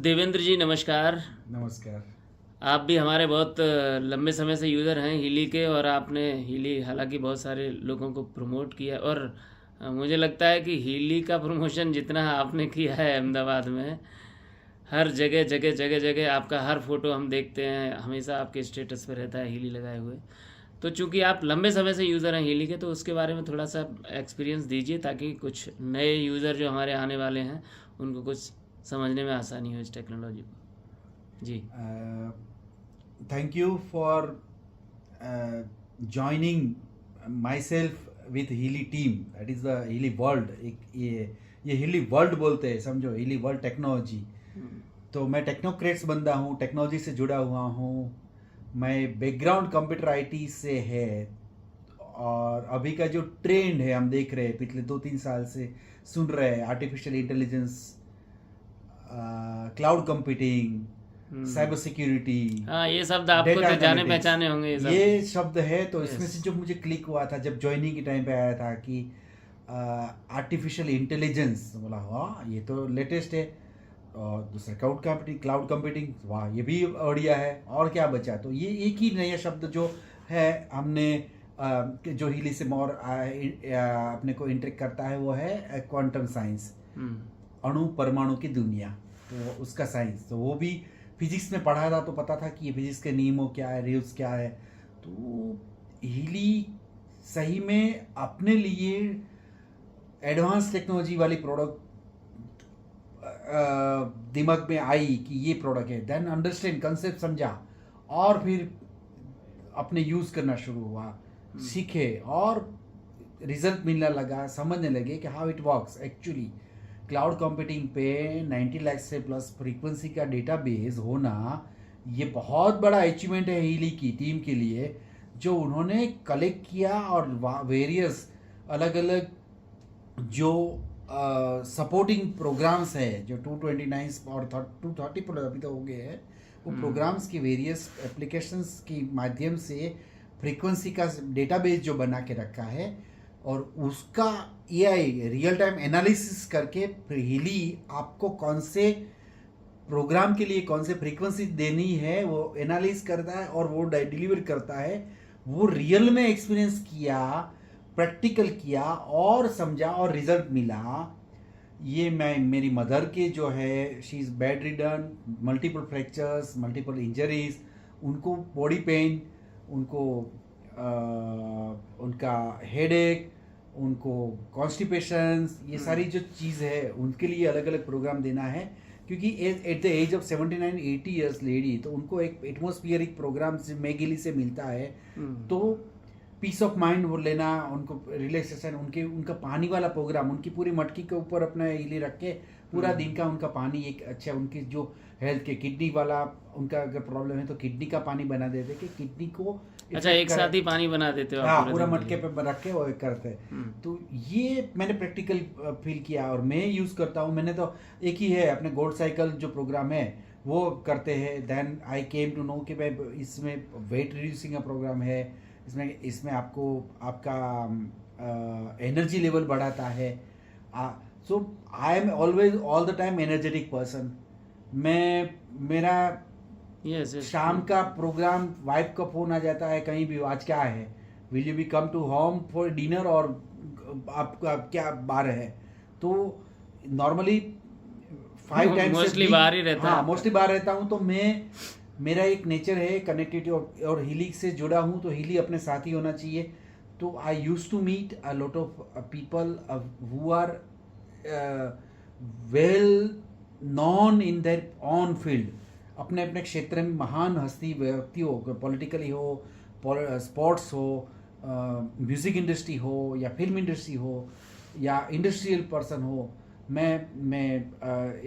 देवेंद्र जी नमस्कार। नमस्कार। आप भी हमारे बहुत लंबे समय से यूज़र हैं हीली के, और आपने हीली हालांकि बहुत सारे लोगों को प्रमोट किया, और मुझे लगता है कि हीली का प्रमोशन जितना आपने किया है अहमदाबाद में, हर जगह जगह जगह जगह आपका हर फोटो हम देखते हैं, हमेशा आपके स्टेटस पे रहता है हीली लगाए हुए। तो चूंकि आप लंबे समय से यूज़र हैं हीली के, तो उसके बारे में थोड़ा सा एक्सपीरियंस दीजिए, ताकि कुछ नए यूज़र जो हमारे आने वाले हैं उनको कुछ समझने में आसानी हो इस टेक्नोलॉजी को। जी। Thank you for joining myself with Healy team. That is the Healy world. ये Healy वर्ल्ड बोलते हैं, समझो, Healy वर्ल्ड टेक्नोलॉजी। तो मैं टेक्नोक्रेट्स बंदा हूँ, टेक्नोलॉजी से जुड़ा हुआ हूँ। मैं बैकग्राउंड कंप्यूटर आईटी से है, और अभी का जो ट्रेंड है हम देख रहे हैं, पिछले 2-3 साल से सुन रहे हैं, artificial intelligence, cloud computing, cyber security. हाँ, ये शब्द आपको तो जाने पहचाने होंगे ये शब्द है। तो इसमें से जो मुझे क्लिक हुआ था जब ज्वाइनिंग के टाइम पे आया था कि आर्टिफिशियल इंटेलिजेंस, बोला हाँ ये तो लेटेस्ट है। और दूसरा क्लाउड कंप्यूटिंग, वाह ये भी बढ़िया है, और क्या बचा। तो ये एक ही नया शब्द जो है हमने जो हीली से मोर अपने को इंटरेक्ट करता है, वो है क्वांटम साइंस, अणु परमाणु की दुनिया, तो उसका साइंस। तो वो भी फिजिक्स में पढ़ा था, तो पता था कि ये फिजिक्स के नियमों क्या है, रूल्स क्या है। तो हीली सही में अपने लिए एडवांस टेक्नोलॉजी वाली प्रोडक्ट दिमाग में आई कि ये प्रोडक्ट है, देन अंडरस्टैंड कंसेप्ट समझा, और फिर अपने यूज करना शुरू हुआ, सीखे, और रिजल्ट मिलने लगा, समझने लगे कि how it works actually. Cloud computing पे 90 लाख से प्लस फ्रीक्वेंसी का डेटाबेस होना, ये बहुत बड़ा अचीवमेंट है हीली की टीम के लिए, जो उन्होंने कलेक्ट किया, और वेरियस अलग अलग जो सपोर्टिंग प्रोग्राम्स है, जो 229 और 230 पर अभी तो हो गए हैं, वो प्रोग्राम्स की वेरियस एप्लीकेशंस के माध्यम से फ्रीक्वेंसी का डेटाबेस जो बना के रखा है, और उसका एआई रियल टाइम एनालिसिस करके हीली आपको कौन से प्रोग्राम के लिए कौन से फ्रीक्वेंसी देनी है वो एनालिस करता है, और वो डिलीवर करता है। वो रियल में एक्सपीरियंस किया, प्रैक्टिकल किया, और समझा, और रिजल्ट मिला। ये मैं मेरी मदर के जो है, she is bed ridden, multiple fractures, multiple injuries, उनको बॉडी पेन, उनको उनका हेडेक, उनको कॉन्स्टिपेशंस, ये सारी जो चीज़ है, उनके लिए अलग अलग प्रोग्राम देना है। क्योंकि at the age of 79-80 years lady, तो उनको एक एटमोस्फियरिक प्रोग्राम से मेगिली से मिलता है। तो पीस ऑफ माइंड वो लेना, उनको रिलैक्सेशन, उनका पानी वाला प्रोग्राम, उनकी पूरी मटकी के ऊपर अपना इली रख के पूरा दिन का उनका पानी एक अच्छा, उनकी जो हेल्थ के किडनी वाला उनका अगर प्रॉब्लम है तो किडनी का पानी बना देते कि किडनी को अच्छा एक साथ ही पानी बना देते हो आप? हाँ, पूरा मटके पे रख के वो करते हैं। तो ये मैंने प्रैक्टिकल फील किया, और मैं यूज़ करता हूँ। मैंने तो एक ही है, अपने गोड साइकिल जो प्रोग्राम है वो करते हैं। Then I came to know कि भाई इसमें वेट रिड्यूसिंग का प्रोग्राम है, इसमें आपको आपका एनर्जी लेवल बढ़ाता है। So I am always all the time energetic person. मेरा शाम का प्रोग्राम, वाइफ का फोन आ जाता है कहीं भी, आज क्या है, will you be come to home for dinner, और आपका क्या बार है। तो नॉर्मली 5 टाइम्स मोस्टली बाहर ही रहता है। हाँ, मोस्टली बाहर रहता हूँ। तो मेरा एक नेचर है कनेक्टिविटी, और हीली से जुड़ा हूँ, तो हीली अपने साथ ही होना चाहिए। तो I use to meet a lot of people who are well known in their on field, अपने अपने क्षेत्र में महान हस्ती व्यक्ति हो, पॉलिटिकली हो, स्पोर्ट्स हो, म्यूज़िक इंडस्ट्री हो, या फिल्म इंडस्ट्री हो, या इंडस्ट्रियल पर्सन हो। मैं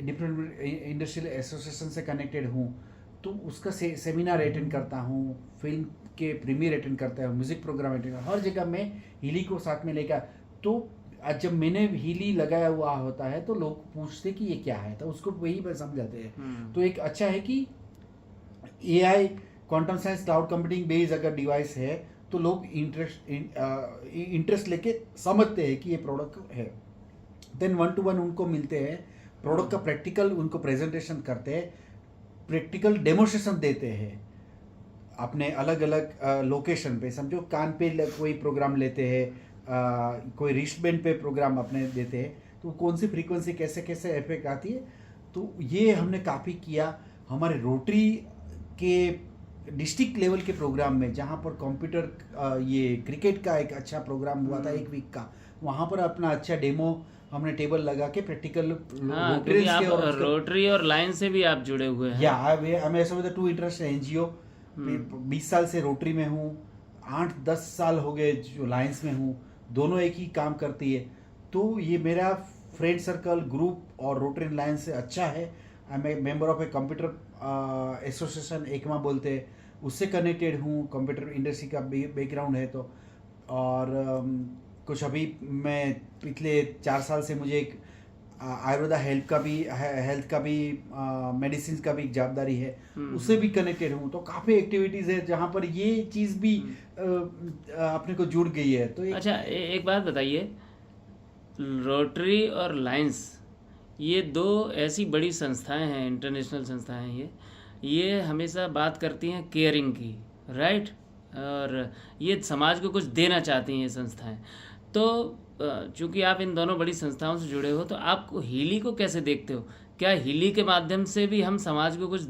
डिफरेंट इंडस्ट्रियल एसोसिएशन से कनेक्टेड हूँ, तो उसका सेमिनार अटेंड करता हूँ, फिल्म के प्रीमियर अटेंड करता हूँ, म्यूज़िक प्रोग्राम अटेंड करता हूँ, हर जगह मैं हीली को साथ में लेकर। तो जब मैंने हीली लगाया हुआ होता है तो लोग पूछते कि ये क्या है, तो उसको वही पर समझाते हैं। तो एक अच्छा है कि AI, quantum science, cloud computing based अगर डिवाइस है, तो लोग इंटरेस्ट लेके समझते हैं कि ये प्रोडक्ट है। देन 1-to-1 उनको मिलते हैं, प्रोडक्ट का प्रैक्टिकल उनको प्रेजेंटेशन करते हैं, प्रैक्टिकल डेमोस्ट्रेशन देते हैं अपने अलग अलग लोकेशन पे। समझो कान पे कोई प्रोग्राम लेते हैं, कोई रिस्टबैंड पे प्रोग्राम अपने देते हैं, तो कौन सी फ्रीक्वेंसी कैसे कैसे इफेक्ट आती है। तो ये हमने काफ़ी किया हमारे रोटरी के डिस्ट्रिक्ट लेवल के प्रोग्राम में, जहाँ पर कंप्यूटर ये क्रिकेट का एक अच्छा प्रोग्राम हुआ था 1 वीक का, वहाँ पर अपना अच्छा डेमो हमने टेबल लगा के प्रैक्टिकल हाँ, क्योंकि आप रोटरी और लाइन से भी आप जुड़े हुए हैं। या I am associated with 2 international NGO. 20 साल से रोटरी में हूँ, 8-10 साल हो गए जो लायंस में हूँ, दोनों एक ही काम करती है। तो ये मेरा फ्रेंड सर्कल ग्रुप और रोटरी लायंस से अच्छा है। I am a member of a computer association, एकमा बोलते हैं, उससे कनेक्टेड हूँ। कंप्यूटर इंडस्ट्री का बैकग्राउंड है तो। और कुछ अभी मैं पिछले 4 साल से मुझे एक आयुर्वेदा हेल्थ का भी मेडिसिन का भी जवाबदारी है, उससे भी कनेक्टेड हूँ। तो काफ़ी एक्टिविटीज़ है जहाँ पर ये चीज़ भी अपने को जुड़ गई है। तो अच्छा, एक बात बताइए, रोटरी और लायंस ये 2 ऐसी बड़ी संस्थाएं हैं, इंटरनेशनल संस्थाएं हैं, ये हमेशा बात करती हैं केयरिंग की, राइट, और ये समाज को कुछ देना चाहती हैं ये संस्थाएं। तो चूंकि आप इन दोनों बड़ी संस्थाओं से जुड़े हो, तो आप हीली को कैसे देखते हो? क्या हीली के माध्यम से भी हम समाज को कुछ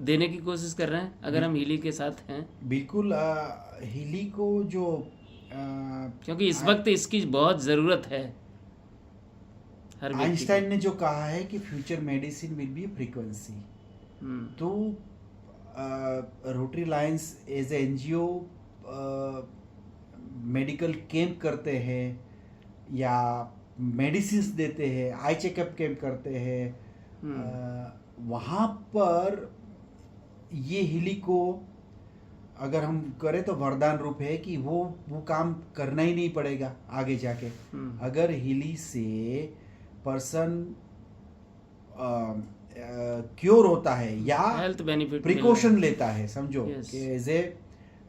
देने की कोशिश कर रहे हैं अगर हम हीली के साथ हैं? बिल्कुल। हीली को जो क्योंकि इस वक्त इसकी बहुत ज़रूरत है हर व्यक्ति आइंस्टाइन ने जो कहा है कि future medicine will be frequency. तो rotary lions as a NGO medical camp करते हैं या मेडिसिन्स देते हैं, आई चेकअप कैंप करते हैं। वहाँ पर ये हीली को अगर हम करें तो वरदान रूप है कि वो काम करना ही नहीं पड़ेगा आगे जाके। अगर हीली से पर्सन क्योर होता है या हेल्थ बेनिफिट प्रिकॉशन लेता है, समझो Yes. कि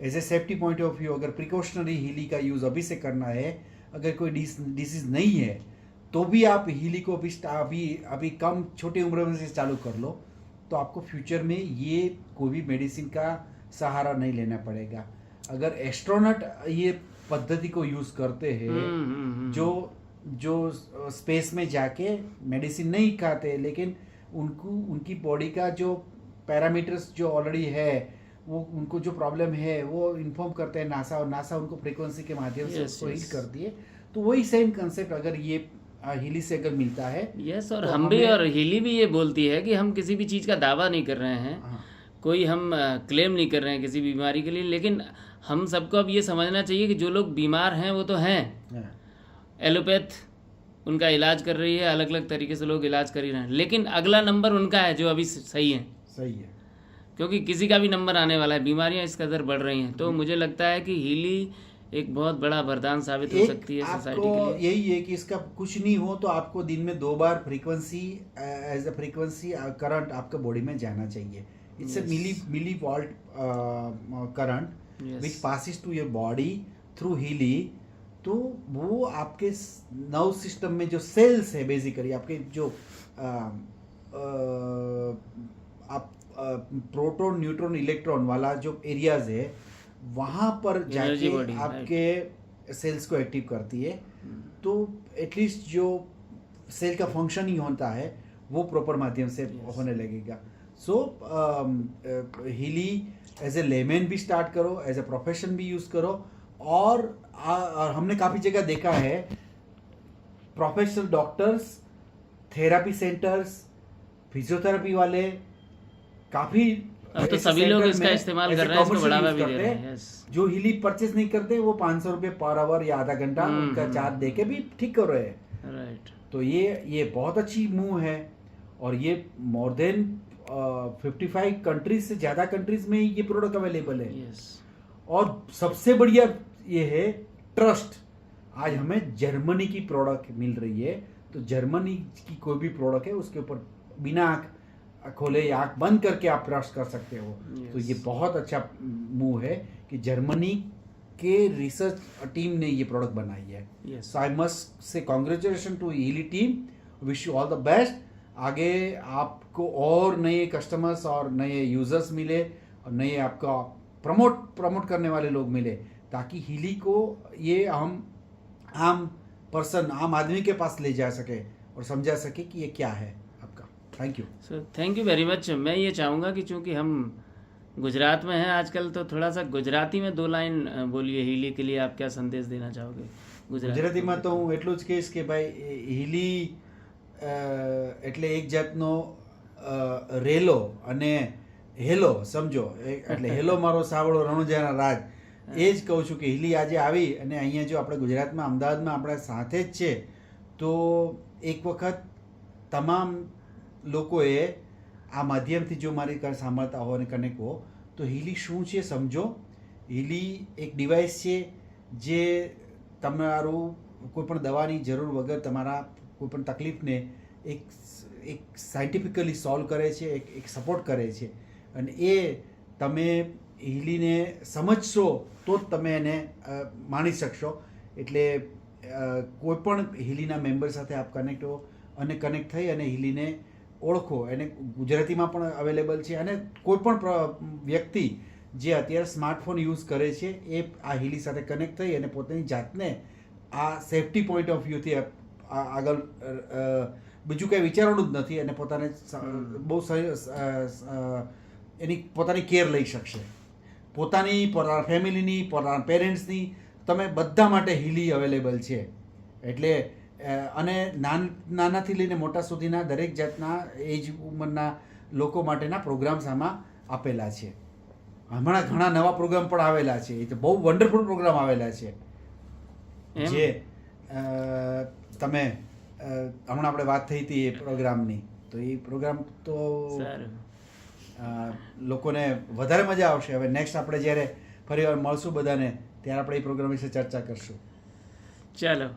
as a safety point of view अगर प्रिकॉशनरी हीली का यूज अभी से करना है, अगर कोई डिसीज नहीं है तो भी आप हीली को अभी कम छोटी उम्र में से चालू कर लो, तो आपको फ्यूचर में ये कोई भी मेडिसिन का सहारा नहीं लेना पड़ेगा। अगर एस्ट्रोनॉट ये पद्धति को यूज करते हैं, जो स्पेस में जाके मेडिसिन नहीं खाते, लेकिन उनकी बॉडी का जो पैरामीटर्स जो ऑलरेडी है, वो उनको जो प्रॉब्लम है वो इन्फॉर्म करते हैं नासा, और नासा उनको फ्रीक्वेंसी के माध्यम से उसको हील कर दिए। तो वही सेम कंसेप्ट अगर ये हीली से अगर मिलता है। और तो हम भी, और हीली भी ये बोलती है कि हम किसी भी चीज़ का दावा नहीं कर रहे हैं। कोई हम क्लेम नहीं कर रहे हैं किसी बीमारी के लिए, लेकिन हम सबको अब ये समझना चाहिए कि जो लोग बीमार हैं वो तो हैं, एलोपैथ उनका इलाज कर रही है, अलग अलग तरीके से लोग इलाज कर ही रहे हैं, लेकिन अगला नंबर उनका है जो अभी सही है, क्योंकि किसी का भी नंबर आने वाला है, बीमारियां इस कदर बढ़ रही हैं। तो मुझे लगता है कि हीली एक बहुत बड़ा वरदान साबित हो सकती है सोसाइटी के लिए। यही है कि इसका कुछ नहीं हो तो आपको दिन में 2 बार frequency as a frequency current आपके बॉडी में जाना चाहिए। It's a milli volt current which passes to your body through Healy. तो वो आपके नर्व सिस्टम में जो सेल्स है, बेसिकली आपके जो आप प्रोटॉन न्यूट्रॉन इलेक्ट्रॉन वाला जो एरियाज है, वहाँ पर जाके आपके सेल्स को एक्टिव करती है। तो एटलीस्ट जो सेल का फंक्शन ही होता है वो प्रॉपर माध्यम से होने लगेगा। सो हीली एज ए लेमैन भी स्टार्ट करो, एज ए प्रोफेशन भी यूज करो। और हमने काफ़ी जगह देखा है professional doctors, therapy centres, physiotherapy वाले काफ़ी अब तो सभी लोग इसका इस्तेमाल कर रहे हैं, इसको बढ़ावा भी दे रहे हैं। जो हीली परचेज नहीं करते वो 500 रुपये पर आवर या आधा घंटा उनका चार्ज दे के भी ठीक कर रहे हैं। राइट। तो ये बहुत अच्छी मूव है, और ये मोर देन 55 कंट्रीज से ज़्यादा कंट्रीज में ये प्रोडक्ट अवेलेबल है। और सबसे बढ़िया ये है ट्रस्ट। आज हमें जर्मनी की प्रोडक्ट मिल रही है, तो जर्मनी की कोई भी प्रोडक्ट है उसके ऊपर बिना आँख खोले या आँख बंद करके आप ट्रस्ट कर सकते हो। तो ये बहुत अच्छा मूव है कि जर्मनी के रिसर्च टीम ने ये प्रोडक्ट बनाई है। So I must say congratulation to Healy team, wish you all the best. आगे आपको और नए कस्टमर्स और नए यूजर्स मिले और नए आपका प्रमोट करने वाले लोग मिले, ताकि हिली को ये हम आम पर्सन, आम आदमी के पास ले जा सके और समझा सके कि ये क्या है आपका। Thank you. So thank you very much. मैं ये चाहूँगा कि चूँकि हम गुजरात में हैं आजकल, तो थोड़ा सा गुजराती में 2 लाइन बोलिए। हीली के लिए आप क्या संदेश देना चाहोगे ગુજરાતીમાં તો હું એટલું જ કહીશ કે ભાઈ હીલી એટલે એક જાતનો રેલો અને હેલો સમજો, એટલે હેલો મારો સાવળો રણુજાના રાજ, એ જ કહું છું કે હીલી આજે આવી અને અહીંયા જો આપણે ગુજરાતમાં અમદાવાદમાં આપણા સાથે જ છે, તો એક વખત તમામ લોકોએ આ માધ્યમથી જો મારી સાંભળતા હો અને કનેક્ટ હો, તો હીલી શું છે સમજો. હીલી એક ડિવાઇસ છે જે તમારું કોઈપણ દવાની જરૂર વગર તમારા કોઈપણ તકલીફને એક સાયન્ટિફિકલી સોલ્વ કરે છે, એક સપોર્ટ કરે છે. અને એ તમે હીલીને સમજશો તો જ તમે એને માણી શકશો. એટલે કોઈપણ હીલીના મેમ્બર સાથે આપ કનેક્ટ હો અને કનેક્ટ થઈ અને હીલીને ઓળખો. એને ગુજરાતીમાં પણ અવેલેબલ છે, અને કોઈપણ વ્યક્તિ જે અત્યારે સ્માર્ટફોન યુઝ કરે છે એ આ હીલી સાથે કનેક્ટ થઈ અને પોતાની જાતને આ સેફટી પોઈન્ટ ઓફ વ્યૂથી આગળ બીજું કંઈ વિચારવાનું જ નથી, અને પોતાને બહુ એની પોતાની કેર લઈ શકશે. પોતાની, પોતાના ફેમિલીની, પોતાના પેરેન્ટ્સની, તમે બધા માટે હીલી અવેલેબલ છે. એટલે અને નાનાથી લઈને મોટા સુધીના દરેક જાતના એજ ઉંમરના લોકો માટેના પ્રોગ્રામ્સ આમાં આપેલા છે. હમણાં ઘણા નવા પ્રોગ્રામ પણ આવેલા છે, એ તો બહુ વન્ડરફુલ પ્રોગ્રામ આવેલા છે, જે તમે હમણાં આપણે વાત થઈ હતી એ પ્રોગ્રામની, તો એ પ્રોગ્રામ તો લોકોને વધારે મજા આવશે. હવે નેક્સ્ટ આપણે જ્યારે ફરી વાર મળશું બધાને, ત્યારે આપણે એ પ્રોગ્રામ વિશે ચર્ચા કરશું. चलो,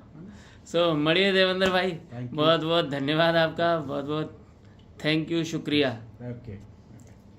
सो મળીએ દેવેન્દ્ર ભાઈ. बहुत बहुत धन्यवाद आपका, बहुत बहुत थैंक यू, शुक्रिया. ओके.